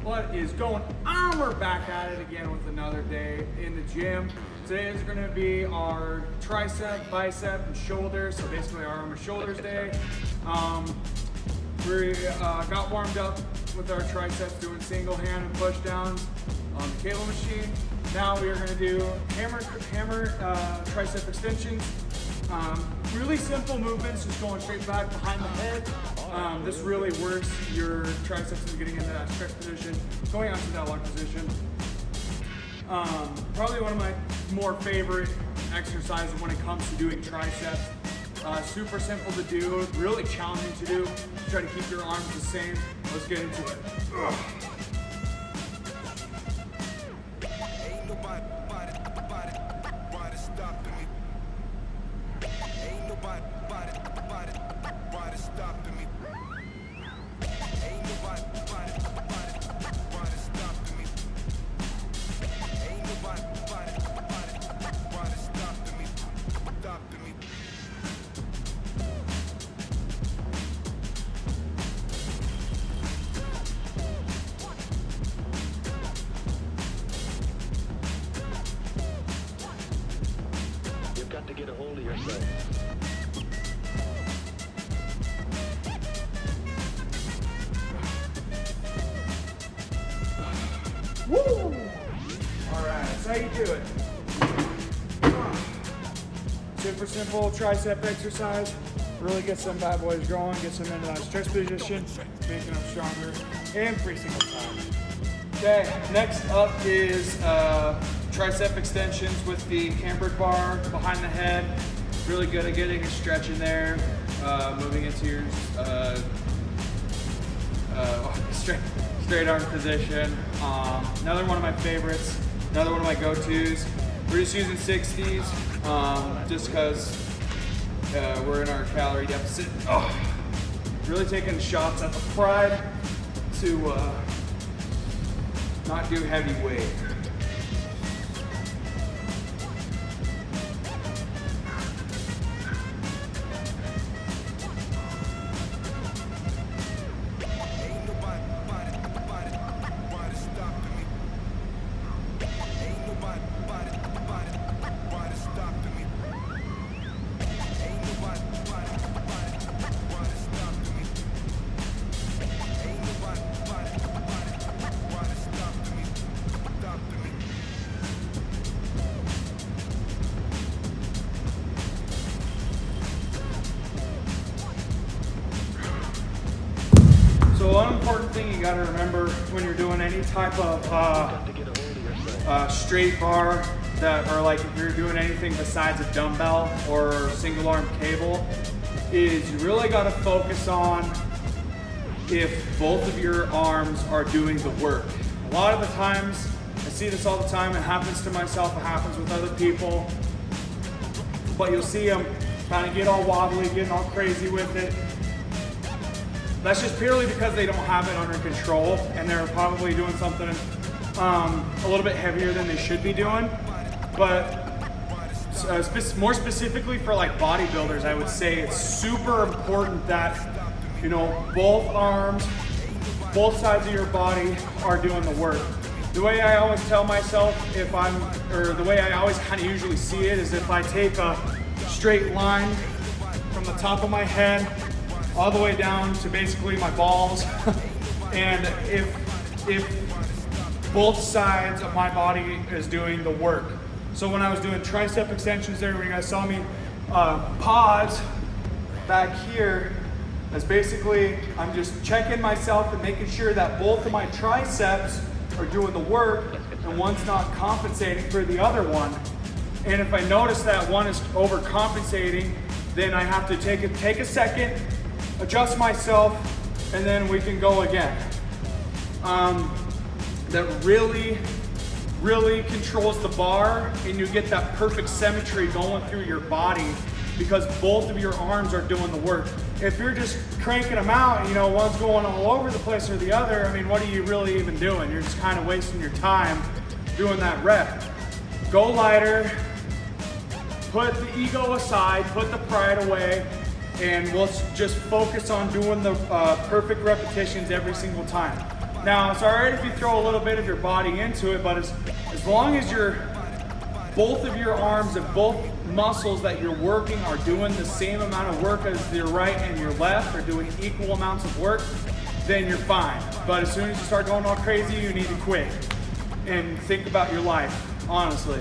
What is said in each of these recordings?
What is going on? We're back at it again with another day in the gym. Today is going to be our tricep, bicep, and shoulder. So basically our arm and shoulders day. We got warmed up with our triceps doing single hand and push downs on the cable machine. Now we are going to do hammer tricep extensions. Really simple movements, just going straight back behind the head. This really works your triceps into getting into that stretch position, going onto that lock position. Probably one of my more favorite exercises when it comes to doing triceps. Super simple to do, really challenging to do. Try to keep your arms the same. Let's get into it. Ugh. To get a hold of yourself. Woo! All right, that's how you do it. Super simple tricep exercise. Really get some bad boys growing, get some into that stretch position, making them stronger every single time. Okay, next up is tricep extensions with the cambered bar behind the head. Really good at getting a stretch in there, moving into your straight arm position. Another one of my favorites, another one of my go-tos. We're just using 60s just because we're in our calorie deficit. Really taking shots at the pride to not do heavy weight. So one important thing you got to remember when you're doing any type of straight bar or like if you're doing anything besides a dumbbell or single arm cable is you really got to focus on if both of your arms are doing the work. A lot of the times, I see this all the time, it happens to myself, it happens with other people, but you'll see them kind of get all wobbly, getting all crazy with it. That's just purely because they don't have it under control and they're probably doing something a little bit heavier than they should be doing. But more specifically for like bodybuilders, I would say it's super important that, you know, both arms, both sides of your body are doing the work. The way I always tell myself the way I always kind of usually see it is if I take a straight line from the top of my head all the way down to basically my balls. And if both sides of my body is doing the work. So when I was doing tricep extensions there, when you guys saw me pause back here, that's basically, I'm just checking myself and making sure that both of my triceps are doing the work and one's not compensating for the other one. And if I notice that one is overcompensating, then I have to take a second, adjust myself, and then we can go again. That really controls the bar, and you get that perfect symmetry going through your body because both of your arms are doing the work. If you're just cranking them out, you know, one's going all over the place or the other, I mean, what are you really even doing? You're just kind of wasting your time doing that rep. Go lighter, put the ego aside, put the pride away, and we'll just focus on doing the perfect repetitions every single time. Now, it's all right if you throw a little bit of your body into it, but as long as both of your arms and both muscles that you're working are doing the same amount of work as your right and your left, are doing equal amounts of work, then you're fine. But as soon as you start going all crazy, you need to quit and think about your life, honestly.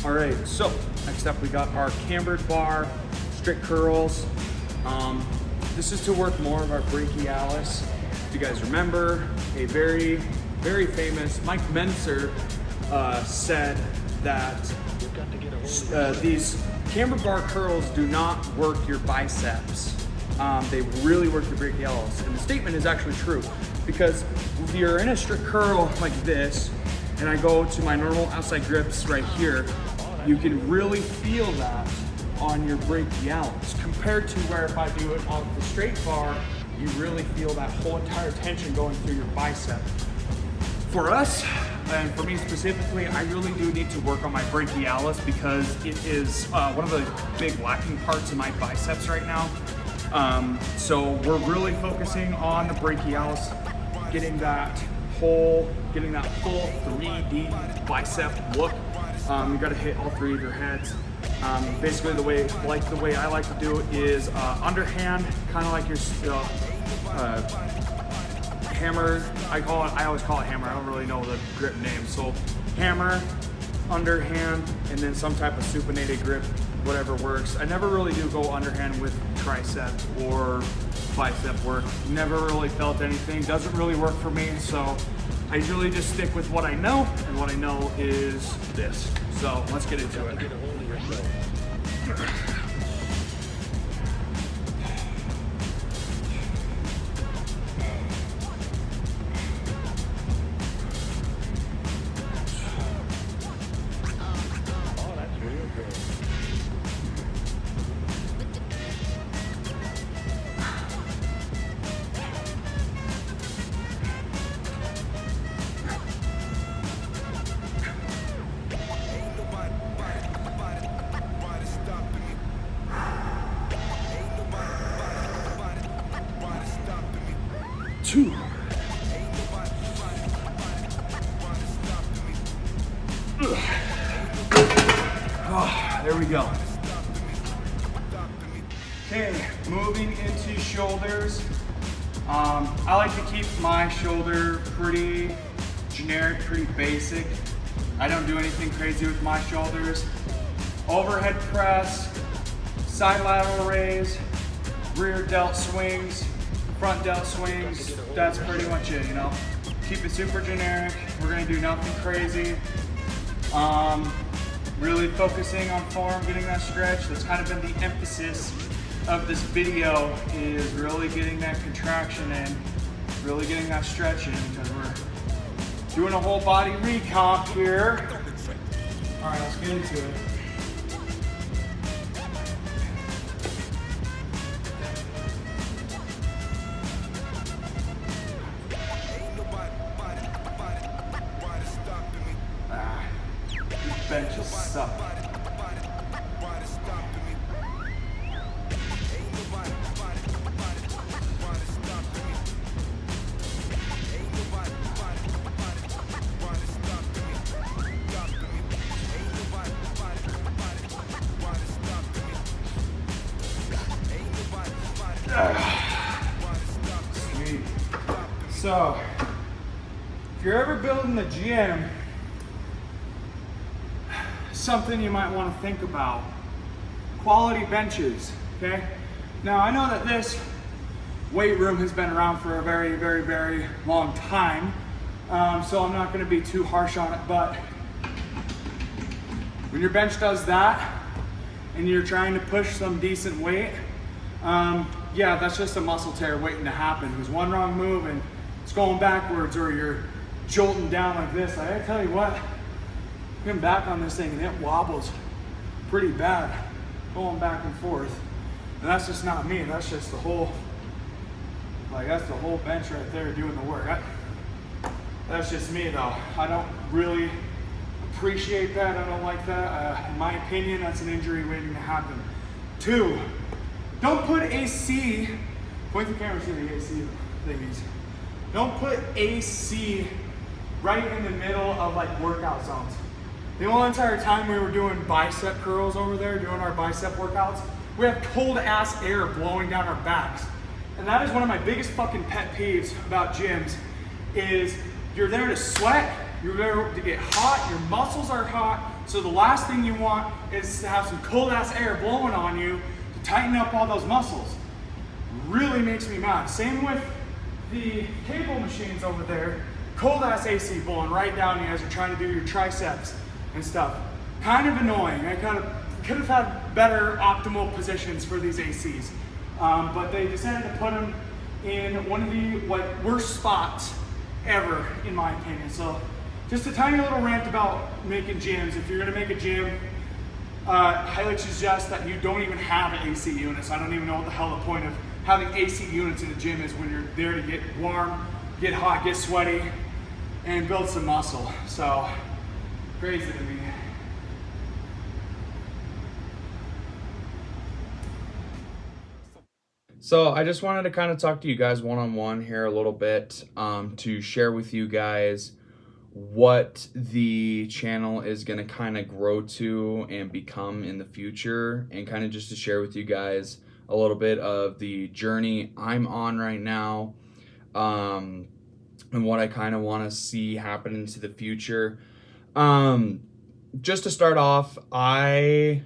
All right, so next up we got our cambered bar, strict curls. This is to work more of our brachialis. If you guys remember, a very, very famous Mike Menser said that these cambered bar curls do not work your biceps. They really work your brachialis. And the statement is actually true, because if you're in a strict curl like this, and I go to my normal outside grips right here, you can really feel that on your brachialis, compared to where if I do it on the straight bar, you really feel that whole entire tension going through your bicep. For us, and for me specifically, I really do need to work on my brachialis because it is one of the big lacking parts of my biceps right now. So we're really focusing on the brachialis, getting that full 3D bicep look. You gotta hit all three of your heads. Basically the way I like to do it is underhand, kind of like your hammer. I always call it hammer. I don't really know the grip name. So hammer, underhand, and then some type of supinated grip, whatever works. I never really do go underhand with tricep or bicep work. Never really felt anything. Doesn't really work for me. So I usually just stick with what I know, and what I know is this. So let's get into it. Get a hold of yourself. Oh, that's real good. Two. Oh, there we go. Okay, moving into shoulders. I like to keep my shoulder pretty generic, pretty basic. I don't do anything crazy with my shoulders. Overhead press, side lateral raise, rear delt swings, front delt swings. That's pretty much it, you know. Keep it super generic. We're gonna do nothing crazy. Really focusing on form, getting that stretch. That's kind of been the emphasis of this video, is really getting that contraction in, really getting that stretch in, because we're doing a whole body recomp here. All right, let's get into it. These benches suck. Sweet. So, if you're ever building the gym, something you might want to think about: quality benches. Okay. Now I know that this weight room has been around for a very, very, very long time, so I'm not going to be too harsh on it. But when your bench does that, and you're trying to push some decent weight, yeah, that's just a muscle tear waiting to happen. There's one wrong move and it's going backwards, or you're jolting down like this. I tell you what, getting back on this thing and it wobbles pretty bad, going back and forth. And that's just not me. That's just the whole, that's the whole bench right there doing the work. That's just me though. I don't really appreciate that. I don't like that. In my opinion, that's an injury waiting to happen. 2, don't put AC, point the camera to the AC thingies. don't put AC right in the middle of like workout zones. The whole entire time we were doing bicep curls over there, doing our bicep workouts, we have cold ass air blowing down our backs. And that is one of my biggest fucking pet peeves about gyms is you're there to sweat, you're there to get hot, your muscles are hot, so the last thing you want is to have some cold ass air blowing on you to tighten up all those muscles. Really makes me mad. Same with the cable machines over there, cold ass AC blowing right down you as you're trying to do your triceps and stuff. Kind of annoying. I could have had better optimal positions for these ACs. But they decided to put them in one of the worst spots ever, in my opinion. So just a tiny little rant about making gyms. If you're gonna make a gym, I highly suggest that you don't even have AC units. I don't even know what the hell the point of having AC units in a gym is when you're there to get warm, get hot, get sweaty, and build some muscle. So, crazy to me. So I just wanted to kind of talk to you guys one-on-one here a little bit to share with you guys what the channel is going to kind of grow to and become in the future, and kind of just to share with you guys a little bit of the journey I'm on right now, and what I kind of want to see happen into the future. Just to start off, I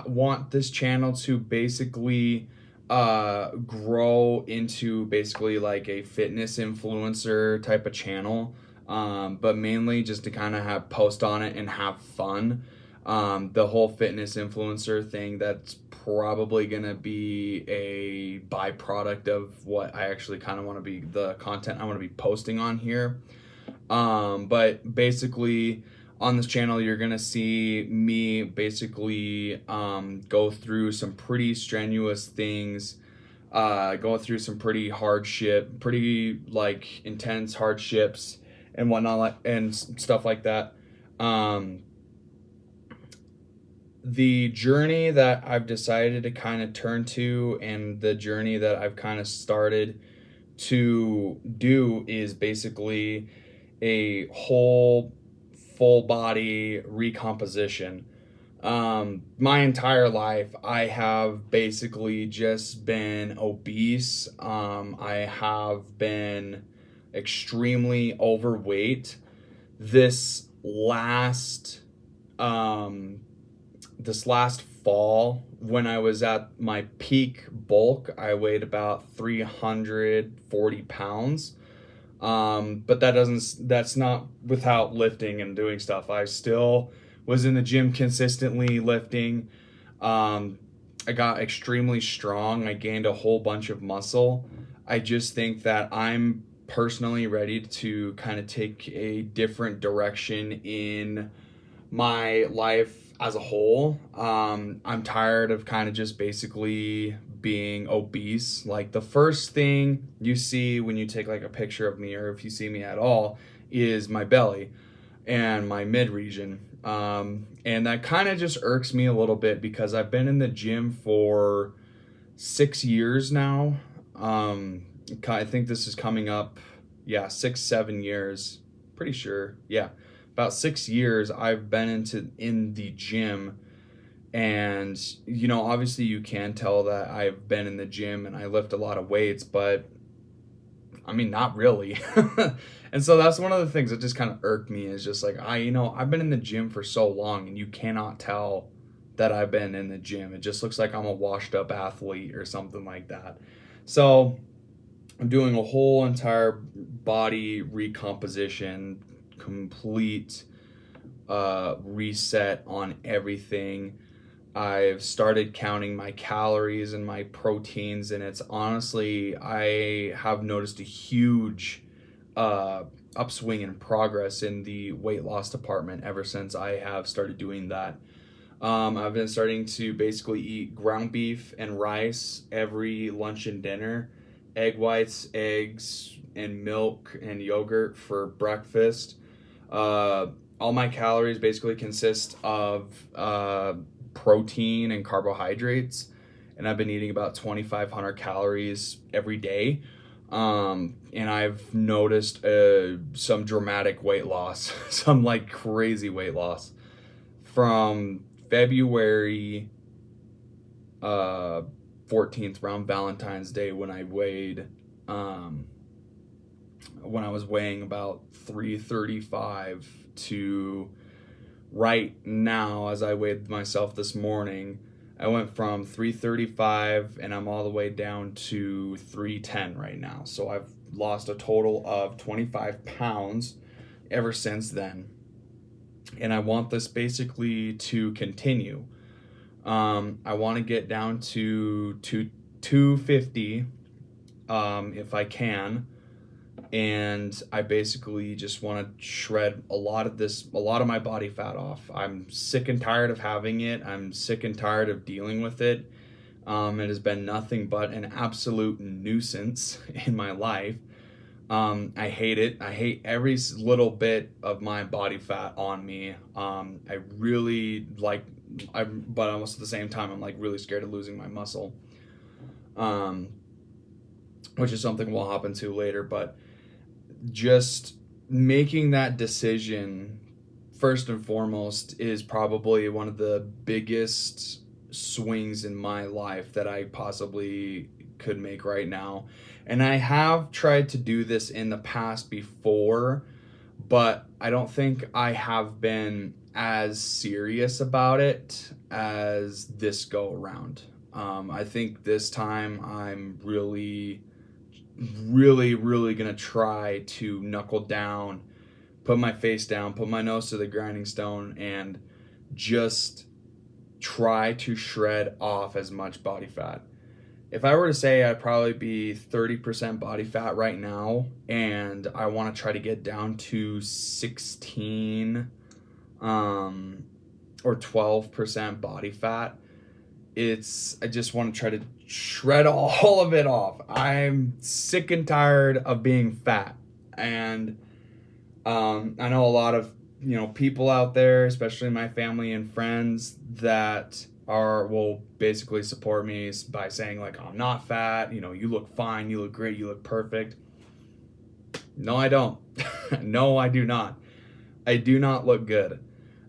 want this channel to basically grow into basically like a fitness influencer type of channel, but mainly just to kind of have post on it and have fun. The whole fitness influencer thing, that's probably gonna be a byproduct of what I actually kind of want to be, the content I want to be posting on here. But basically on this channel, you're gonna see me basically go through some pretty strenuous things, go through some pretty like intense hardships and whatnot, and stuff like that. The journey that I've decided to kind of turn to, and the journey that I've kind of started to do, is basically a whole full body recomposition. My entire life, I have basically just been obese. I have been extremely overweight. This last fall, when I was at my peak bulk, I weighed about 340 pounds. But that's not without lifting and doing stuff. I still was in the gym consistently lifting. I got extremely strong. I gained a whole bunch of muscle. I just think that I'm personally ready to kind of take a different direction in my life as a whole. I'm tired of kind of just basically being obese. Like, the first thing you see when you take like a picture of me, or if you see me at all, is my belly and my mid region. And that kind of just irks me a little bit, because I've been in the gym for 6 years now. I think this is coming up, 6-7 years, pretty sure. Yeah, about 6 years I've been in the gym. And, you know, obviously you can tell that I've been in the gym and I lift a lot of weights, but I mean, not really. And so that's one of the things that just kind of irked me, is just like, I've been in the gym for so long and you cannot tell that I've been in the gym. It just looks like I'm a washed up athlete or something like that. So I'm doing a whole entire body recomposition, complete reset on everything. I've started counting my calories and my proteins, and it's honestly, I have noticed a huge upswing in progress in the weight loss department ever since I have started doing that. I've been starting to basically eat ground beef and rice every lunch and dinner, egg whites, eggs, and milk and yogurt for breakfast. All my calories basically consist of protein and carbohydrates, and I've been eating about 2,500 calories every day. And I've noticed some dramatic weight loss, some like crazy weight loss from February 14th, around Valentine's Day, when I weighed, when I was weighing about 335, to right now, as I weighed myself this morning, I went from 335 and I'm all the way down to 310 right now. So I've lost a total of 25 pounds ever since then. And I want this basically to continue. I want to get down to 250 if I can. And I basically just want to shred a lot of my body fat off. I'm sick and tired of having it. I'm sick and tired of dealing with it. It has been nothing but an absolute nuisance in my life. I hate it. I hate every little bit of my body fat on me. I really like, but almost at the same time, I'm like really scared of losing my muscle, which is something we'll hop into later. But just making that decision first and foremost is probably one of the biggest swings in my life that I possibly could make right now. And I have tried to do this in the past before, but I don't think I have been as serious about it as this go around. I think this time I'm really gonna try to knuckle down, put my face down, put my nose to the grinding stone, and just try to shred off as much body fat. If I were to say, I'd probably be 30% body fat right now, and I want to try to get down to 16 or 12% body fat. I just want to try to shred all of it off. I'm sick and tired of being fat. And I know a lot of, people out there, especially my family and friends, that will basically support me by saying like, I'm not fat, you look fine, you look great, you look perfect. No, I don't. No, I do not. I do not look good.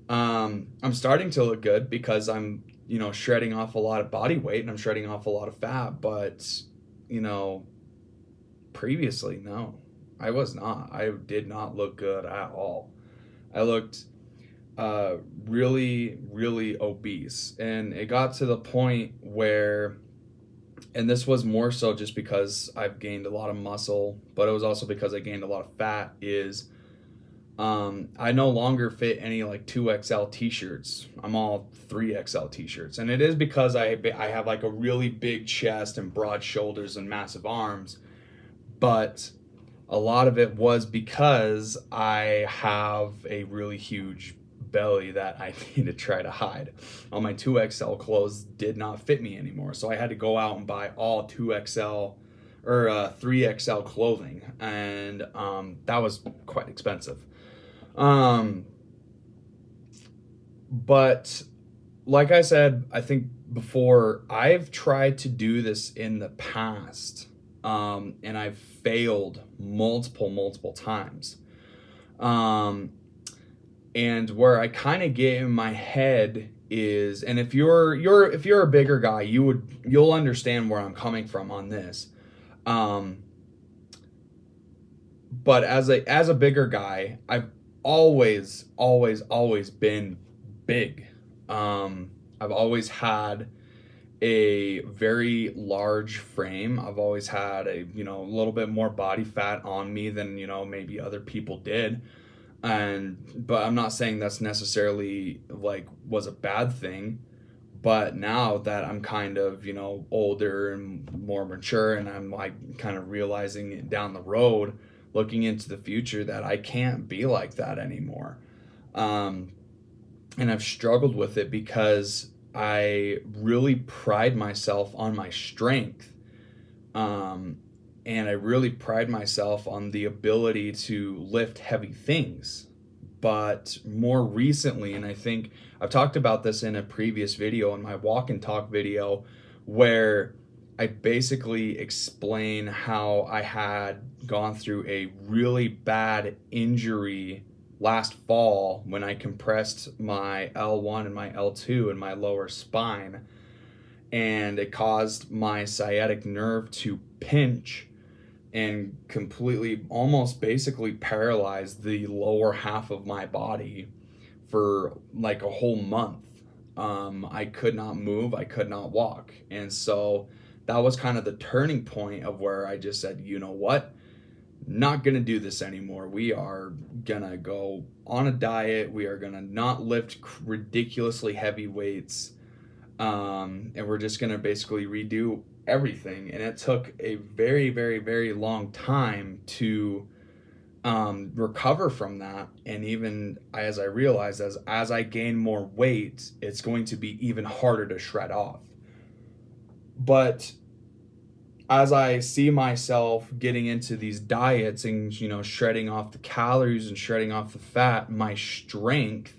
I'm starting to look good because I'm, shredding off a lot of body weight and I'm shredding off a lot of fat, but, previously, no, I was not. I did not look good at all. I looked really obese, and it got to the point where, and this was more so just because I've gained a lot of muscle, but it was also because I gained a lot of fat, is I no longer fit any like 2XL t-shirts. I'm all 3XL t-shirts, and it is because I have like a really big chest and broad shoulders and massive arms, but a lot of it was because I have a really huge belly that I need to try to hide. All my 2XL clothes did not fit me anymore, so I had to go out and buy all 2XL or 3XL clothing, and that was quite expensive. But like I said, I think before, I've tried to do this in the past, and I've failed multiple times. And where I kind of get in my head is, and if you're a bigger guy, you'll understand where I'm coming from on this. But as a bigger guy, I've always been big. I've always had a very large frame. I've always had a little bit more body fat on me than maybe other people did. But I'm not saying that's necessarily like was a bad thing. But now that I'm kind of older and more mature, and I'm like kind of realizing it down the road, looking into the future, that I can't be like that anymore. And I've struggled with it because I really pride myself on my strength. And I really pride myself on the ability to lift heavy things. But more recently, and I think I've talked about this in a previous video, in my walk and talk video, where I basically explain how I had gone through a really bad injury last fall when I compressed my L1 and my L2 in my lower spine, and it caused my sciatic nerve to pinch and completely, almost basically paralyze the lower half of my body for like a whole month. I could not move, I could not walk. And so that was kind of the turning point of where I just said, you know what? Not gonna do this anymore. We are gonna go on a diet. We are gonna not lift ridiculously heavy weights. And we're just gonna basically redo everything. And it took a very, very, very long time to recover from that. And even as I realized, as I gain more weight, it's going to be even harder to shred off. But as I see myself getting into these diets and, you know, shredding off the calories and shredding off the fat, my strength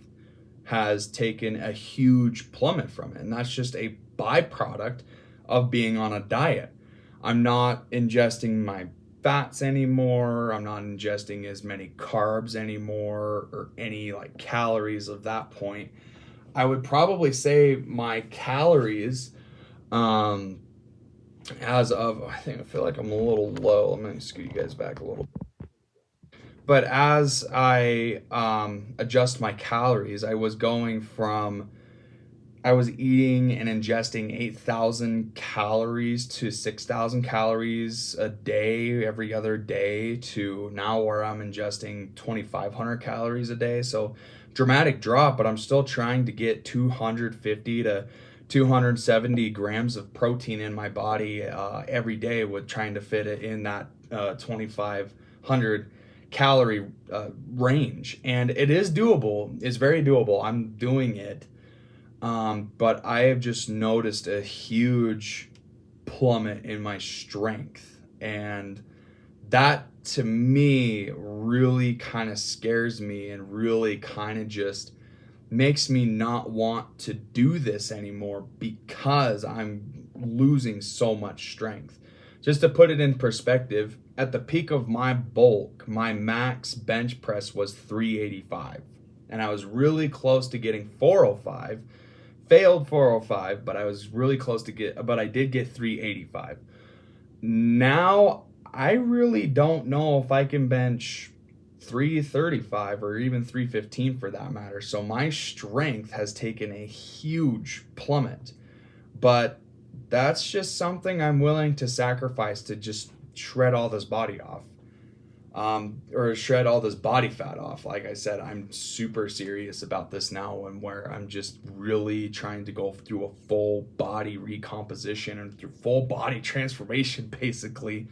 has taken a huge plummet from it. And that's just a byproduct of being on a diet. I'm not ingesting my fats anymore. I'm not ingesting as many carbs anymore or any like calories of that point. I would probably say my calories, as of, I feel like I'm a little low. I'm going to scoot you guys back a little. But as I adjust my calories, I was eating and ingesting 8,000 calories to 6,000 calories a day, every other day, to now where I'm ingesting 2,500 calories a day. So dramatic drop, but I'm still trying to get 250 to 270 grams of protein in my body every day, with trying to fit it in that 2,500 calorie range. And it is doable. It's very doable. I'm doing it. But I have just noticed a huge plummet in my strength. And that to me really kind of scares me and really kind of just makes me not want to do this anymore, because I'm losing so much strength. Just to put it in perspective, at the peak of my bulk, my max bench press was 385. And I was really close to getting 405. Failed 405, but I was really close to but I did get 385. Now, I really don't know if I can bench 335 or even 315 for that matter. So my strength has taken a huge plummet, but that's just something I'm willing to sacrifice to just shred all this body off, or shred all this body fat off. Like I said, I'm super serious about this now, and where I'm just really trying to go through a full body recomposition and through full body transformation, basically.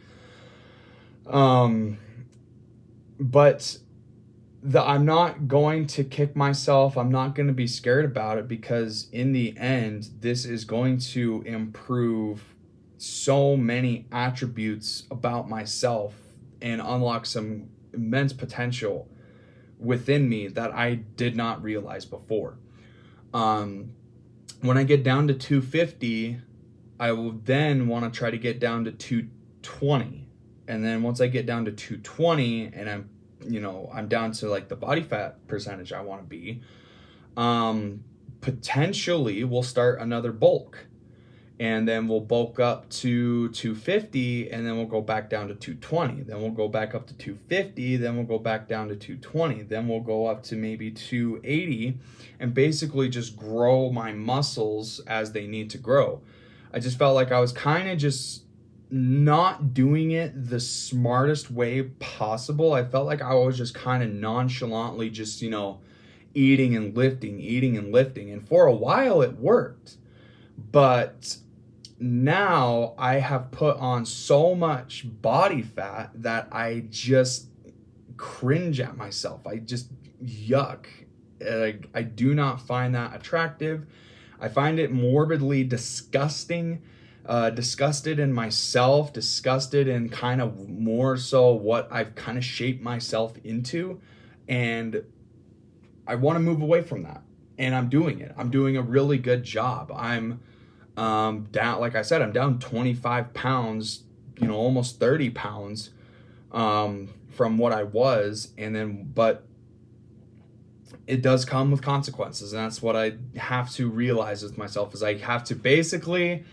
But I'm not going to kick myself. I'm not going to be scared about it, because in the end, this is going to improve so many attributes about myself and unlock some immense potential within me that I did not realize before. When I get down to 250, I will then want to try to get down to 220. And then once I get down to 220 and I'm down to like the body fat percentage I want to be, potentially we'll start another bulk. And then we'll bulk up to 250, and then we'll go back down to 220. Then we'll go back up to 250, then we'll go back down to 220. Then we'll go up to maybe 280, and basically just grow my muscles as they need to grow. I just felt like I was kind of just not doing it the smartest way possible. I felt like I was just kind of nonchalantly just, eating and lifting. And for a while it worked. But now I have put on so much body fat that I just cringe at myself. I just yuck. I do not find that attractive. I find it morbidly disgusting. Disgusted in myself, disgusted in kind of more so what I've kind of shaped myself into. And I want to move away from that. And I'm doing it. I'm doing a really good job. I'm Down, like I said, I'm down 25 pounds, you know, almost 30 pounds from what I was. And then, but it does come with consequences. And that's what I have to realize with myself, is I have to basically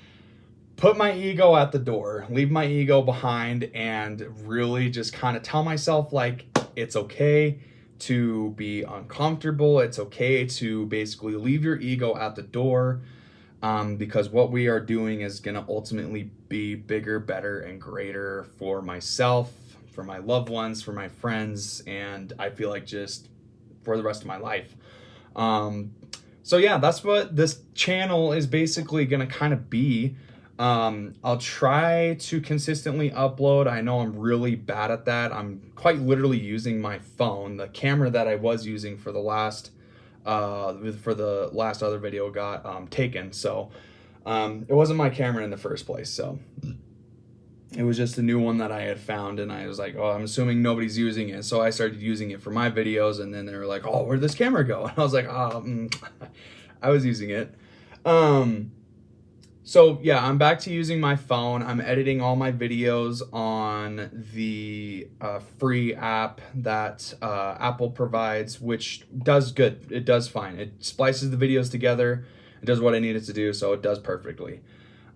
put my ego at the door, leave my ego behind, and really just kind of tell myself, like, it's okay to be uncomfortable. It's okay to basically leave your ego at the door, because what we are doing is going to ultimately be bigger, better, and greater for myself, for my loved ones, for my friends, and I feel like just for the rest of my life. So yeah, that's what this channel is basically going to kind of be. I'll try to consistently upload. I know I'm really bad at that. I'm quite literally using my phone. The camera that I was using for the last other video got taken, so it wasn't my camera in the first place. So it was just a new one that I had found, and I was like, oh, I'm assuming nobody's using it. So I started using it for my videos, and then they were like, oh, where'd this camera go? And I was like, I was using it. So yeah, I'm back to using my phone. I'm editing all my videos on the free app that Apple provides, which does good. It does fine. It splices the videos together. It does what I need it to do, so it does perfectly.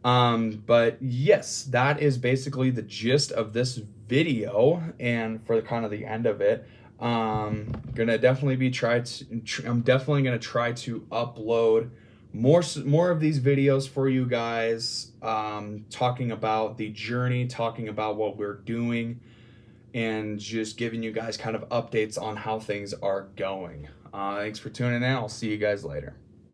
But yes, that is basically the gist of this video, and for kind of the end of it, I'm definitely gonna try to upload more of these videos for you guys, talking about the journey, talking about what we're doing, and just giving you guys kind of updates on how things are going. Thanks for tuning in. I'll see you guys later.